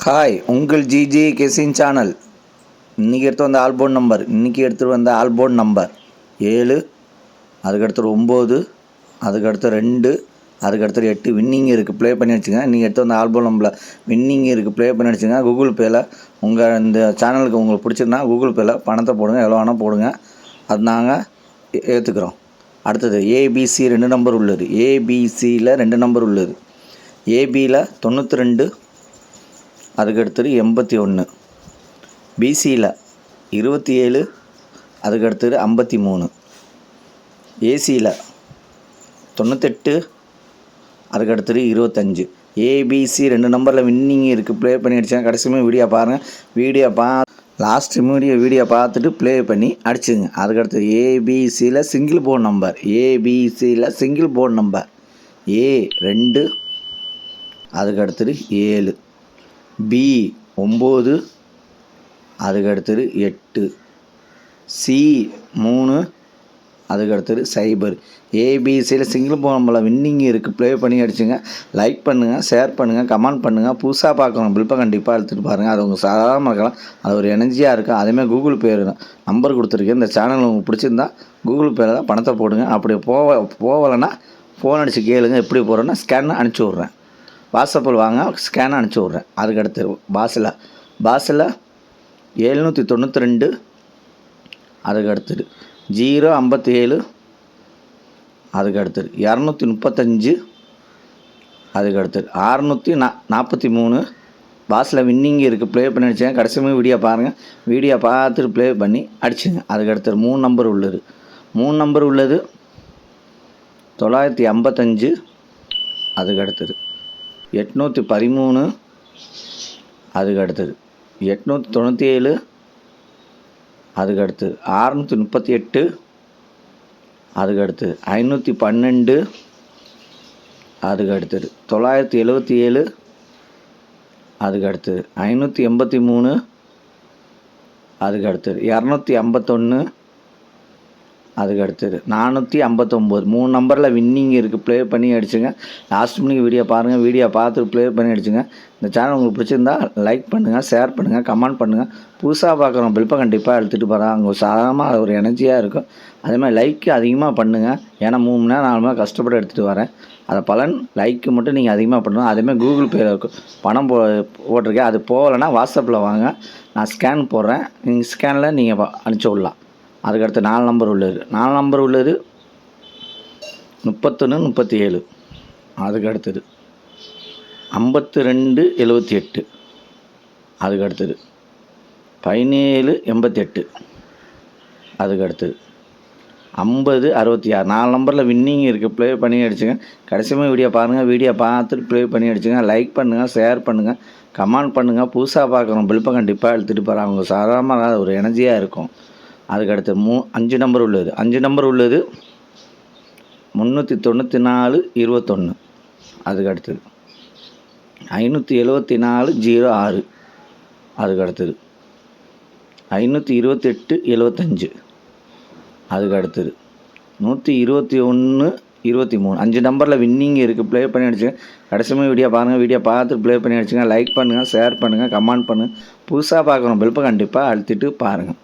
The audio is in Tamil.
ஹாய், உங்கள் ஜிஜி கெஸிங் சேனல். இன்றைக்கி எடுத்துகிட்டு வந்த ஆல்போர்ட் நம்பர் 7, அதுக்கடுத்து 9, அதுக்கடுத்து 2, அதுக்கடுத்து 8 வின்னிங் இருக்குது. ப்ளே பண்ணி வச்சுங்க. நீங்கள் எடுத்து வந்த ஆல்போர்ட் நம்பரில் வின்னிங் இருக்குது, ப்ளே பண்ணி வச்சுங்க. கூகுள் பேயில் உங்கள் இந்த சேனலுக்கு உங்களுக்கு பிடிச்சிருந்தா கூகுள் பேயில் பணத்தை போடுங்க, எவ்வளோ வேணால் போடுங்க, அது நாங்கள் ஏற்றுக்கிறோம். அடுத்தது ஏபிசி 2 நம்பர் உள்ளது. ஏபிசியில் 2 நம்பர் உள்ளது. ஏபியில் 92, அதுக்கடுத்தது 81, பிசியில் 27, அதுக்கடுத்தது 53, ஏசியில் 98, அதுக்கடுத்தது 25. ஏபிசி 2 நம்பரில் வின்னிங் இருக்குது, ப்ளே பண்ணி அடிச்சாங்க. கடைசியுமே வீடியோ பாருங்கள். லாஸ்ட் வீடியோ பார்த்துட்டு ப்ளே பண்ணி அடிச்சுங்க. அதுக்கடுத்து ஏபிசியில் சிங்கிள் போர்ட் நம்பர் A2, அதுக்கடுத்தது 7, B9, அதுக்கடுத்தது 8, C3, அதுக்கடுத்தது 0. ஏபிசியில் சிங்கிள் போர்ட் நம்பரில் வின்னிங் இருக்குது, ப்ளே பண்ணி அடிச்சுங்க. லைக் பண்ணுங்கள், ஷேர் பண்ணுங்கள், கமெண்ட் பண்ணுங்கள். புதுசாக பார்க்கணும் பில்ப்பை கண்டிப்பாக எடுத்துகிட்டு பாருங்கள். அது உங்கள் சாதாரணமாக இருக்கலாம், அது ஒரு எனர்ஜியாக இருக்கும். அதேமாதிரி கூகுள் பே நம்பர் கொடுத்துருக்கேன். இந்த சேனல் உங்களுக்கு பிடிச்சிருந்தா கூகுள் பேயில் தான் பணத்தை போடுங்க. அப்படி போகலைன்னா ஃபோன் அடித்து கேளுங்க. எப்படி போகிறேன்னா ஸ்கேன் அனுப்பிச்சி விட்றேன். வாட்ஸ்அப்பில் வாங்க, ஸ்கேன் அனுப்பிச்சி விட்றேன். அதுக்கடுத்து பாஸில் 792, அதுக்கடுத்தது 057, அதுக்கடுத்தது 235, அதுக்கடுத்தது 643. பாஸில் வின்னிங் இருக்குது, ப்ளே பண்ணி அடிச்சுங்க. கடைசியுமே வீடியோ பாருங்கள். வீடியோ பார்த்துட்டு ப்ளே பண்ணி அடிச்சுங்க. அதுக்கடுத்தது 3 நம்பர் உள்ளது. 955, அதுக்கடுத்தது 813, அதுக்கடுத்தது 897, அதுக்கடுத்து 638, அதுக்கடுத்து 512, அதுக்கடுத்தது 977, அதுக்கடுத்து 583, அதுக்கடுத்தது 251, அதுக்கடுத்தது 459. 3 நம்பரில் வின்னிங் இருக்குது, ப்ளே பண்ணி அடிச்சுங்க. லாஸ்ட் மணிக்கு வீடியோ பாருங்கள். வீடியோ பார்த்துட்டு ப்ளே பண்ணி அடிச்சுங்க. இந்த சேனல் உங்களுக்கு பிடிச்சிருந்தா லைக் பண்ணுங்கள், ஷேர் பண்ணுங்கள், கமெண்ட் பண்ணுங்கள். புதுசாக பார்க்குறோம் பில்ப்பை கண்டிப்பாக எடுத்துகிட்டு போகிறாங்க. அவங்க சாதாரணமாக அது ஒரு எனர்ஜியாக இருக்கும். அதேமாதிரி லைக்கு அதிகமாக பண்ணுங்கள். ஏன்னா 3 மணி நேரம் 4 மணி நேரம் கஷ்டப்பட்டு எடுத்துகிட்டு வரேன். அதை பலன் லைக்கு மட்டும் நீங்கள் அதிகமாக பண்ணணும். அதேமாதிரி கூகுள் பேயில் இருக்கும் பணம் போட்டிருக்கேன். அது போகலைன்னா வாட்ஸ்அப்பில் வாங்க, நான் ஸ்கேன் போடுறேன். நீங்கள் ஸ்கேனில் நீங்கள் அனுப்பிச்சி விடலாம். அதுக்கடுத்து 4 நம்பர் உள்ளது. 31, 37, அதுக்கடுத்தது 52, 78, அதுக்கடுத்தது 17, 88, அதுக்கடுத்தது 50, 66. 4 நம்பரில் வின்னிங் இருக்குது, ப்ளே பண்ணி அடிச்சுங்க. கடைசியுமே வீடியோ பாருங்கள். வீடியோ பார்த்துட்டு ப்ளே பண்ணி அடிச்சுங்க. லைக் பண்ணுங்கள், ஷேர் பண்ணுங்கள், கமெண்ட் பண்ணுங்கள். புதுசாக பார்க்குறோம் பில்ப்பை கண்டிப்பாக எடுத்துகிட்டு போகிறாங்க. அவங்க சாதாரணமாக ஒரு எனர்ஜியாக இருக்கும். அதுக்கடுத்து 5 நம்பர் உள்ளது. 394, 21, அதுக்கடுத்தது 574, 06, அதுக்கடுத்தது 528, 75, அதுக்கடுத்தது 121, 23. 5 நம்பரில் வின்னிங் இருக்குது, ப்ளே பண்ணி அடிச்சுங்க. கடைசியுமே வீடியோ பாருங்கள். வீடியோ பார்த்துட்டு ப்ளே பண்ணி அடிச்சுங்க. லைக் பண்ணுங்கள், ஷேர் பண்ணுங்கள், கமெண்ட் பண்ணுங்கள். புதுசாக பார்க்குறோம் பில்ப்பை கண்டிப்பாக அழுத்திட்டு பாருங்கள்.